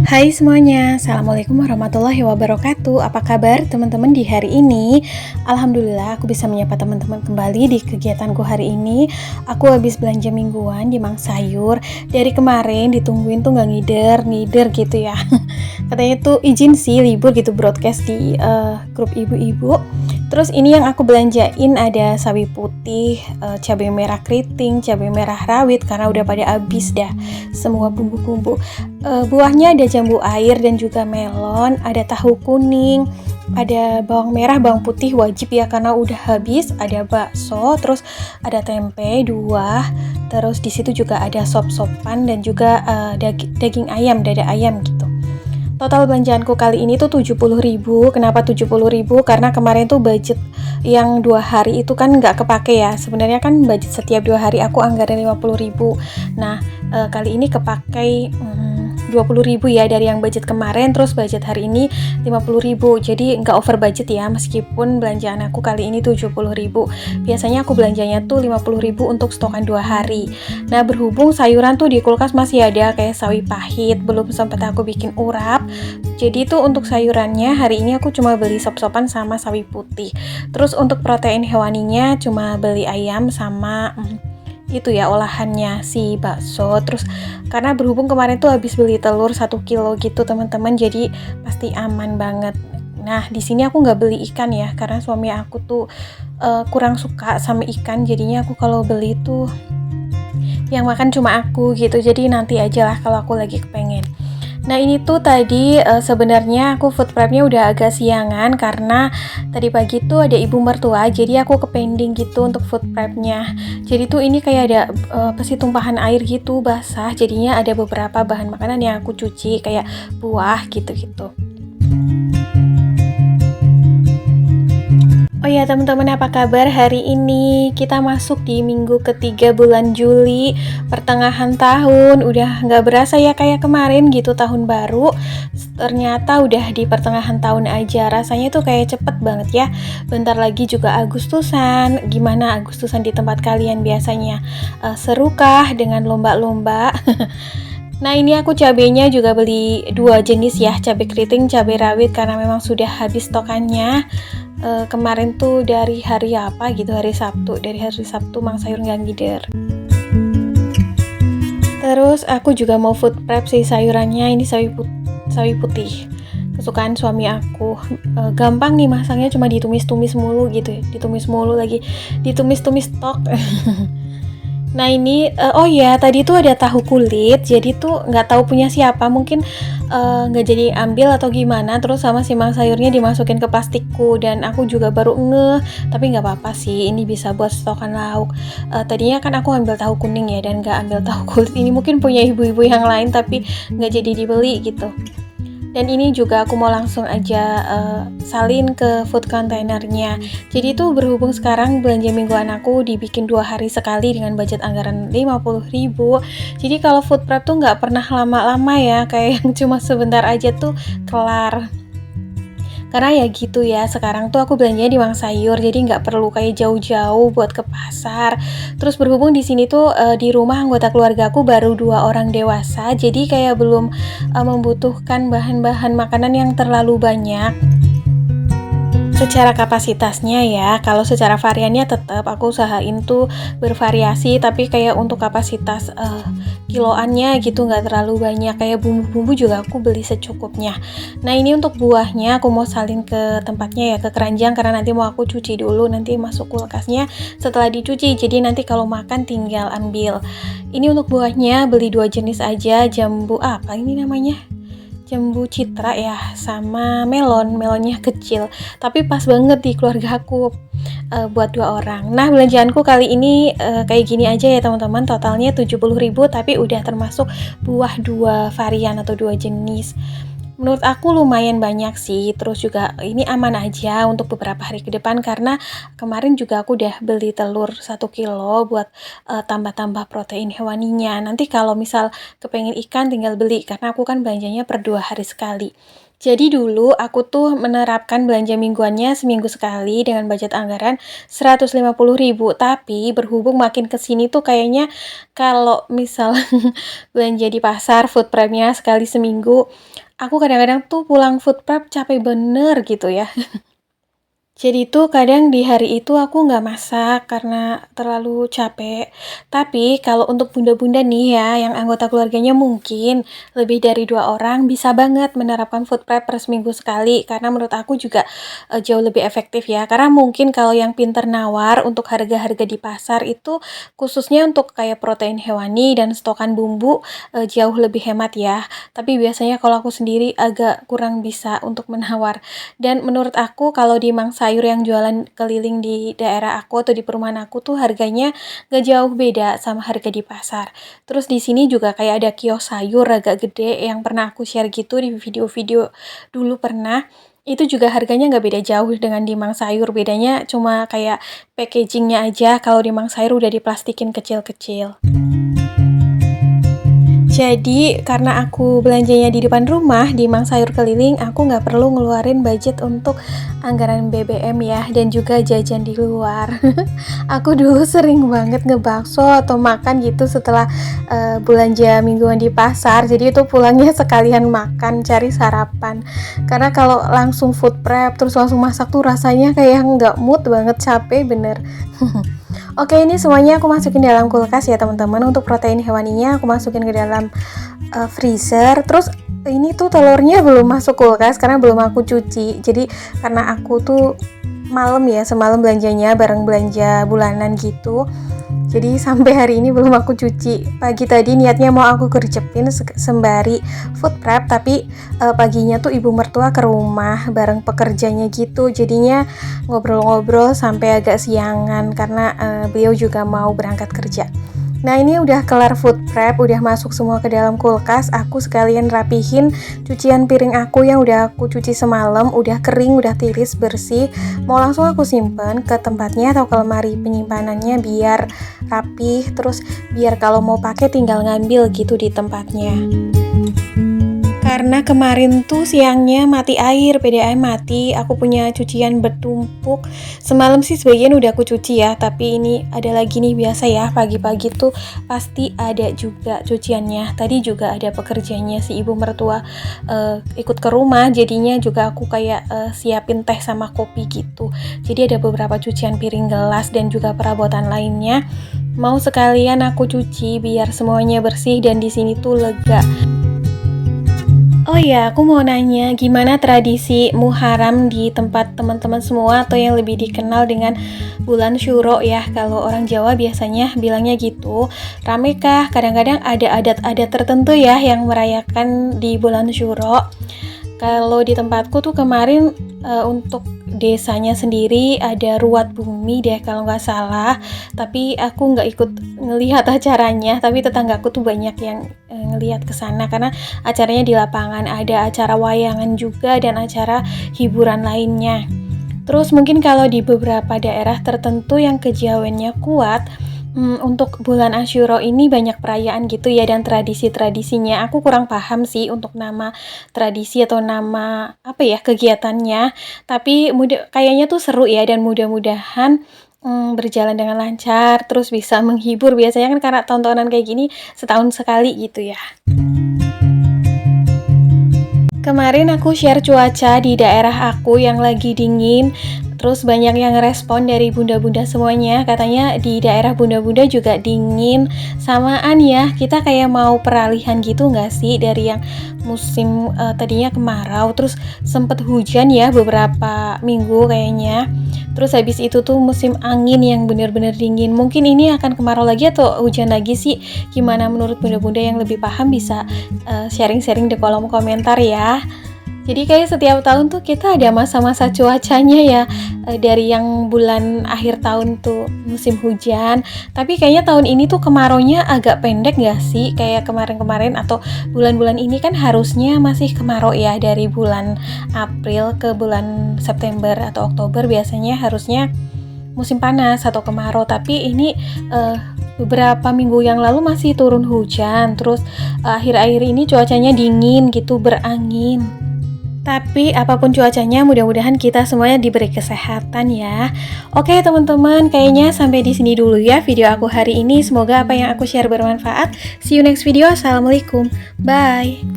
Hai semuanya, Assalamualaikum warahmatullahi wabarakatuh. Apa kabar teman-teman di hari ini? Alhamdulillah aku bisa menyapa teman-teman kembali di kegiatanku hari ini. Aku habis belanja mingguan di Mang Sayur. Dari kemarin ditungguin tuh gak ngider gitu ya. Katanya tuh izin sih libur gitu broadcast di grup ibu-ibu. Terus ini yang aku belanjain ada sawi putih, cabai merah keriting, cabai merah rawit karena udah pada habis dah semua bumbu-bumbu. Buahnya ada jambu air dan juga melon, ada tahu kuning, ada bawang merah, bawang putih wajib ya karena udah habis, ada bakso, terus ada tempe 2, terus di situ juga ada sop-sopan dan juga daging ayam, dada ayam gitu. Total belanjaanku kali ini tuh 70.000. Kenapa 70.000? Karena kemarin tuh budget yang 2 hari itu kan nggak kepake ya. Sebenarnya kan budget setiap 2 hari aku anggaran 50.000. Nah, kali ini kepakai 20.000 ya dari yang budget kemarin, terus budget hari ini 50.000. Jadi nggak over budget ya, meskipun belanjaan aku kali ini 70.000. Biasanya aku belanjanya tuh 50.000 untuk stokan 2 hari. Nah, berhubung sayuran tuh di kulkas masih ada kayak sawi pahit, belum sempat aku bikin urap. Jadi tuh untuk sayurannya hari ini aku cuma beli sop-sopan sama sawi putih. Terus untuk protein hewaninya cuma beli ayam sama itu ya olahannya si bakso. Terus karena berhubung kemarin tuh habis beli telur 1 kilo gitu teman-teman, jadi pasti aman banget. Nah, di sini aku nggak beli ikan ya karena suami aku tuh kurang suka sama ikan, jadinya aku kalau beli tuh yang makan cuma aku gitu. Jadi nanti aja lah kalau aku lagi kepengen. Nah, ini tuh tadi sebenarnya aku food prepnya udah agak siangan karena tadi pagi tuh ada ibu mertua, jadi aku kepending gitu untuk food prepnya. Jadi tuh ini kayak ada tumpahan air gitu basah, jadinya ada beberapa bahan makanan yang aku cuci kayak buah gitu-gitu. Oh ya teman-teman, apa kabar hari ini? Kita masuk di minggu ketiga bulan Juli, pertengahan tahun. Udah nggak berasa ya kayak kemarin gitu tahun baru. Ternyata udah di pertengahan tahun aja. Rasanya tuh kayak cepet banget ya. Bentar lagi juga Agustusan. Gimana Agustusan di tempat kalian biasanya? Serukah dengan lomba-lomba? Nah, ini aku cabenya juga beli 2 jenis ya, cabai keriting, cabai rawit karena memang sudah habis stokannya. Kemarin tuh dari hari apa gitu, dari Sabtu Mang Sayur nggak ngider. Terus aku juga mau food prep sih sayurannya, ini sawi putih kesukaan suami aku. Gampang nih masangnya, cuma ditumis-tumis mulu gitu ya, ditumis-tumis stok. Nah ini, oh ya tadi tuh ada tahu kulit, jadi tuh nggak tahu punya siapa, mungkin nggak jadi ambil atau gimana, terus sama si mang sayurnya dimasukin ke plastikku dan aku juga baru ngeh, tapi nggak apa-apa sih, ini bisa buat stokan lauk. Tadinya kan aku ambil tahu kuning ya dan nggak ambil tahu kulit, ini mungkin punya ibu-ibu yang lain tapi nggak jadi dibeli gitu. Dan ini juga aku mau langsung aja salin ke food containernya. Jadi tuh berhubung sekarang belanja mingguan aku dibikin 2 hari sekali dengan budget anggaran 50.000. Jadi kalau food prep tuh nggak pernah lama-lama ya, kayak yang cuma sebentar aja tuh kelar. Karena ya gitu ya, sekarang tuh aku belanja di Mang Sayur, jadi nggak perlu kayak jauh-jauh buat ke pasar. Terus berhubung di sini tuh di rumah anggota keluarga aku baru 2 orang dewasa, jadi kayak belum membutuhkan bahan-bahan makanan yang terlalu banyak. Secara kapasitasnya ya, kalau secara variannya tetap aku usahain tuh bervariasi, tapi kayak untuk kapasitas kiloannya gitu nggak terlalu banyak. Kayak bumbu-bumbu juga aku beli secukupnya. Nah, ini untuk buahnya aku mau salin ke tempatnya ya, ke keranjang, karena nanti mau aku cuci dulu, nanti masuk kulkasnya setelah dicuci, jadi nanti kalau makan tinggal ambil. Ini untuk buahnya beli 2 jenis aja, jambu apa ini namanya, jambu citra ya, sama melonnya kecil tapi pas banget di keluarga aku buat 2 orang. Nah, belanjaanku kali ini kayak gini aja ya teman-teman, totalnya 70.000 tapi udah termasuk buah 2 varian atau 2 jenis. Menurut aku lumayan banyak sih, terus juga ini aman aja untuk beberapa hari ke depan karena kemarin juga aku udah beli telur 1 kilo buat tambah-tambah protein hewaninya. Nanti kalau misal kepengen ikan tinggal beli karena aku kan belanjanya per 2 hari sekali. Jadi dulu aku tuh menerapkan belanja mingguannya seminggu sekali dengan budget anggaran 150.000, tapi berhubung makin ke sini tuh kayaknya kalau misal belanja di pasar food prep-nya sekali seminggu, aku kadang-kadang tuh pulang food prep capek bener gitu ya. Jadi tuh kadang di hari itu aku nggak masak karena terlalu capek. Tapi kalau untuk bunda-bunda nih ya, yang anggota keluarganya mungkin lebih dari 2 orang, bisa banget menerapkan food prep per seminggu sekali. Karena menurut aku juga jauh lebih efektif ya. Karena mungkin kalau yang pinter nawar untuk harga-harga di pasar itu khususnya untuk kayak protein hewani dan stokan bumbu jauh lebih hemat ya. Tapi biasanya kalau aku sendiri agak kurang bisa untuk menawar. Dan menurut aku kalau di Mang Sayur yang jualan keliling di daerah aku atau di perumahan aku tuh harganya gak jauh beda sama harga di pasar. Terus di sini juga kayak ada kios sayur agak gede yang pernah aku share gitu di video-video dulu pernah. Itu juga harganya nggak beda jauh dengan di Mang Sayur. Bedanya cuma kayak packagingnya aja. Kalau di Mang Sayur udah diplastikin kecil-kecil. Jadi karena aku belanjanya di depan rumah di Mang Sayur Keliling, aku nggak perlu ngeluarin budget untuk anggaran BBM ya dan juga jajan di luar. Aku dulu sering banget ngebakso atau makan gitu setelah belanja mingguan di pasar. Jadi itu pulangnya sekalian makan cari sarapan. Karena kalau langsung food prep terus langsung masak tuh rasanya kayak nggak mood banget, capek bener. Oke, ini semuanya aku masukin dalam kulkas ya teman-teman. Untuk protein hewaninya aku masukin ke dalam freezer. Terus ini tuh telurnya belum masuk kulkas karena belum aku cuci. Jadi karena aku tuh malam ya, semalam belanjanya bareng belanja bulanan gitu. Jadi sampai hari ini belum aku cuci. Pagi tadi niatnya mau aku gercepin sembari food prep, tapi paginya tuh ibu mertua ke rumah bareng pekerjanya gitu. Jadinya ngobrol-ngobrol sampai agak siangan karena beliau juga mau berangkat kerja. Nah ini udah kelar food prep, udah masuk semua ke dalam kulkas. Aku sekalian rapihin cucian piring aku yang udah aku cuci semalam, udah kering, udah tiris, bersih. Mau langsung aku simpen ke tempatnya atau ke lemari penyimpanannya biar rapih, terus biar kalau mau pakai tinggal ngambil gitu di tempatnya. Karena kemarin tuh siangnya mati air, PDAM mati, aku punya cucian bertumpuk. Semalam sih sebagian udah aku cuci ya, tapi ini ada lagi nih, biasa ya pagi-pagi tuh pasti ada juga cuciannya. Tadi juga ada pekerjanya si ibu mertua ikut ke rumah, jadinya juga aku kayak siapin teh sama kopi gitu. Jadi ada beberapa cucian piring, gelas dan juga perabotan lainnya. Mau sekalian aku cuci biar semuanya bersih dan di sini tuh lega. Oh iya, aku mau nanya gimana tradisi Muharram di tempat teman-teman semua atau yang lebih dikenal dengan bulan Syuro ya. Kalau orang Jawa biasanya bilangnya gitu. Rame kah? Kadang-kadang ada adat-adat tertentu ya yang merayakan di bulan Syuro. Kalau di tempatku tuh kemarin untuk desanya sendiri ada ruat bumi deh kalau nggak salah, tapi aku nggak ikut ngelihat acaranya, tapi tetanggaku tuh banyak yang ngelihat ke sana karena acaranya di lapangan, ada acara wayangan juga dan acara hiburan lainnya. Terus mungkin kalau di beberapa daerah tertentu yang kejawennya kuat, untuk bulan Asyura ini banyak perayaan gitu ya dan tradisi-tradisinya. Aku kurang paham sih untuk nama tradisi atau nama apa ya kegiatannya. Tapi kayaknya tuh seru ya dan mudah-mudahan berjalan dengan lancar, terus bisa menghibur. Biasanya kan karena tontonan kayak gini setahun sekali gitu ya. Kemarin aku share cuaca di daerah aku yang lagi dingin. Terus banyak yang respon dari bunda-bunda semuanya, katanya di daerah bunda-bunda juga dingin. Samaan ya, kita kayak mau peralihan gitu nggak sih dari yang musim tadinya kemarau, terus sempet hujan ya beberapa minggu kayaknya. Terus habis itu tuh musim angin yang bener-bener dingin. Mungkin ini akan kemarau lagi atau hujan lagi sih. Gimana menurut bunda-bunda yang lebih paham bisa sharing-sharing di kolom komentar ya. Jadi kayak setiap tahun tuh kita ada masa-masa cuacanya ya, dari yang bulan akhir tahun tuh musim hujan, tapi kayaknya tahun ini tuh kemaraunya agak pendek gak sih, kayak kemarin-kemarin atau bulan-bulan ini kan harusnya masih kemarau ya, dari bulan April ke bulan September atau Oktober biasanya harusnya musim panas atau kemarau, tapi ini beberapa minggu yang lalu masih turun hujan, terus akhir-akhir ini cuacanya dingin gitu, berangin. Tapi apapun cuacanya, mudah-mudahan kita semuanya diberi kesehatan ya. Oke teman-teman, kayaknya sampai di sini dulu ya video aku hari ini. Semoga apa yang aku share bermanfaat. See you next video. Assalamualaikum. Bye.